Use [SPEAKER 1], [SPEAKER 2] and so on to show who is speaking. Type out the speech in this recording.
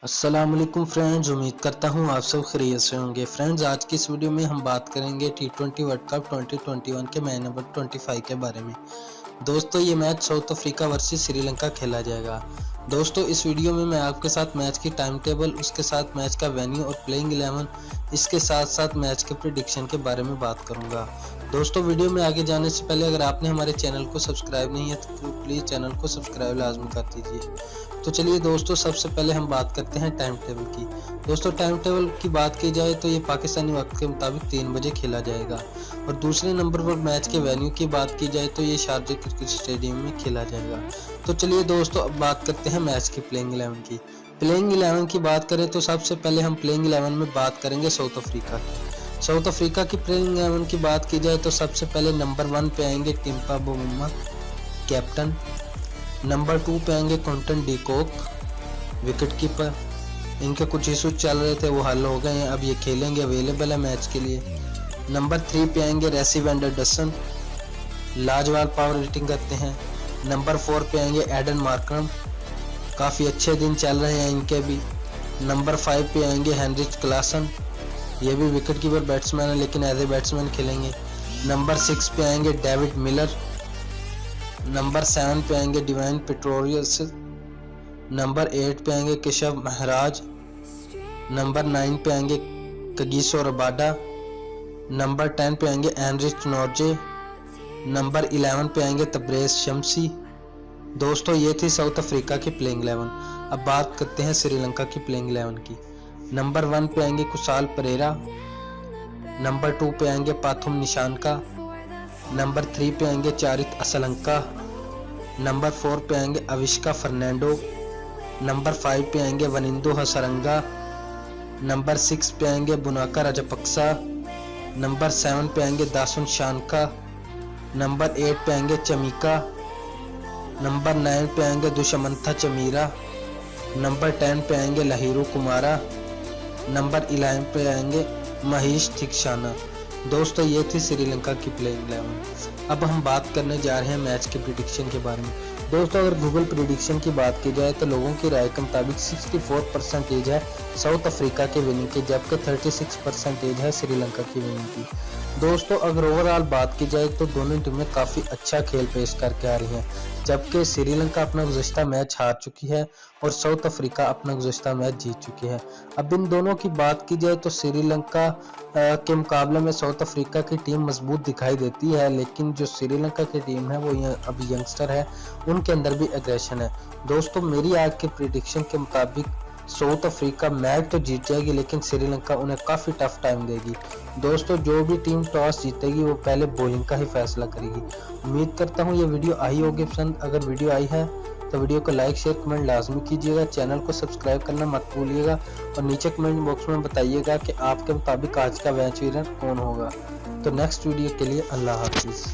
[SPEAKER 1] अस्सलामुअलैकुम फ्रेंड्स, उम्मीद करता हूँ आप सब खैरियत से होंगे। फ्रेंड्स, आज की इस वीडियो में हम बात करेंगे T20 वर्ल्ड कप 2021 के मैच नंबर 25 के बारे में। दोस्तों, ये match south Africa versus Sri Lanka खेला जाएगा। दोस्तों, इस वीडियो में मैं आपके साथ मैच की टाइम टेबल, उसके साथ मैच का वेन्यू और प्लेइंग 11, इसके साथ साथ मैच के प्रेडिक्शन के बारे में बात करूंगा। दोस्तों, वीडियो में आगे जाने से पहले अगर आपने हमारे चैनल को सब्सक्राइब नहीं है तो प्लीज़ चैनल को सब्सक्राइब लाजमी कर दीजिए। तो चलिए दोस्तों, सबसे पहले हम बात करते हैं टाइम टेबल की। दोस्तों, टाइम टेबल की बात की जाए तो ये पाकिस्तानी वक्त के मुताबिक 3 बजे खेला जाएगा। और दूसरे नंबर पर मैच के वेन्यू की बात की जाए तो ये शारजा क्रिकेट स्टेडियम में खेला जाएगा। तो चलिए दोस्तों, अब बात करते हैं मैच की प्लेइंग 11 की। प्लेइंग 11 की बात करें तो सबसे पहले हम प्लेइंग 11 में बात करेंगे साउथ अफ्रीका की। साउथ अफ्रीका की प्लेइंग 11 की बात की जाए तो सबसे पहले नंबर 1 पे आएंगे टिम्पा बोमुमा, कैप्टन। नंबर 2 पे आएंगे Quinton de Kock, wicket keeper. इनके कुछ इशू चल रहे थे, वो हल हो गए हैं, अब ये खेलेंगे, अवेलेबल है मैच के लिए। नंबर 3 पे आएंगे रेसी वेंडरडसन, लाजवाब पावर रेटिंग करते हैं। नंबर 4 पे आएंगे एडन मार्करम, काफ़ी अच्छे दिन चल रहे हैं इनके भी। नंबर 5 पे आएंगे हेनरिच क्लासन, ये भी विकेट कीपर बैट्समैन है लेकिन एज ए बैट्समैन खेलेंगे। नंबर 6 पे आएंगे डेविड मिलर। नंबर 7 पे आएंगे डिवाइन पेट्रोरियस। नंबर 8 पे आएंगे केशव महराज। नंबर 9 पे आएंगे कगिसो रबाडा। नंबर 10 पे आएंगे एनरिच नॉर्जे। नंबर 11 पे आएंगे तब्रेज शमसी। दोस्तों, ये थी साउथ अफ्रीका की प्लेइंग 11। अब बात करते हैं श्रीलंका की प्लेइंग 11 की। नंबर 1 पे आएंगे कुशाल परेरा। नंबर 2 पे आएंगे पाथुम निशानका। नंबर 3 पे आएंगे चारित असलंका। नंबर 4 पे आएंगे अविष्का फर्नांडो। नंबर 5 पे आएंगे वनिंदो हसरंगा। नंबर 6 पे आएंगे बुनाका राजपक्सा। नंबर 7 पे आएंगे दासुन शानका। नंबर 8 पे आएंगे चमीका। नंबर 9 पे आएंगे दुष्मंथा चमीरा। नंबर 10 पे आएंगे लहीरू कुमारा। नंबर 11 पे आएंगे महेश थिक्शाना। दोस्तों, ये थी श्रीलंका की प्लेइंग 11। अब हम बात करने जा रहे हैं मैच के प्रेडिक्शन के बारे में। दोस्तों, अगर गूगल प्रेडिक्शन की बात की जाए तो लोगों की राय के मुताबिक 64% है साउथ अफ्रीका के विनिंग की, जबकि 36% है श्रीलंका की विनिंग की। दोस्तों, अगर ओवरऑल बात की जाए तो दोनों टीमें काफ़ी अच्छा खेल पेश करके आ रही हैं, जबकि श्रीलंका अपना गुज़श्ता मैच हार चुकी है और साउथ अफ्रीका अपना गुज़श्ता मैच जीत चुकी है। अब इन दोनों की बात की जाए तो श्रीलंका के मुकाबले में साउथ अफ्रीका की टीम मजबूत दिखाई देती है, लेकिन जो श्रीलंका की टीम है वो अभी यंगस्टर है, उनके अंदर भी एग्रेशन है। दोस्तों, मेरी आज के प्रेडिक्शन के मुताबिक साउथ अफ्रीका मैच तो जीत जाएगी, लेकिन श्रीलंका उन्हें काफ़ी टफ टाइम देगी। दोस्तों, जो भी टीम टॉस जीतेगी वो पहले बॉलिंग का ही फैसला करेगी। उम्मीद करता हूँ ये वीडियो आई होगी पसंद। अगर वीडियो आई है तो वीडियो को लाइक शेयर कमेंट लाजमी कीजिएगा। चैनल को सब्सक्राइब करना मत भूलिएगा और नीचे कमेंट बॉक्स में बताइएगा कि आपके मुताबिक आज का मैच विनर कौन होगा। तो नेक्स्ट वीडियो के लिए अल्लाह हाफिज़।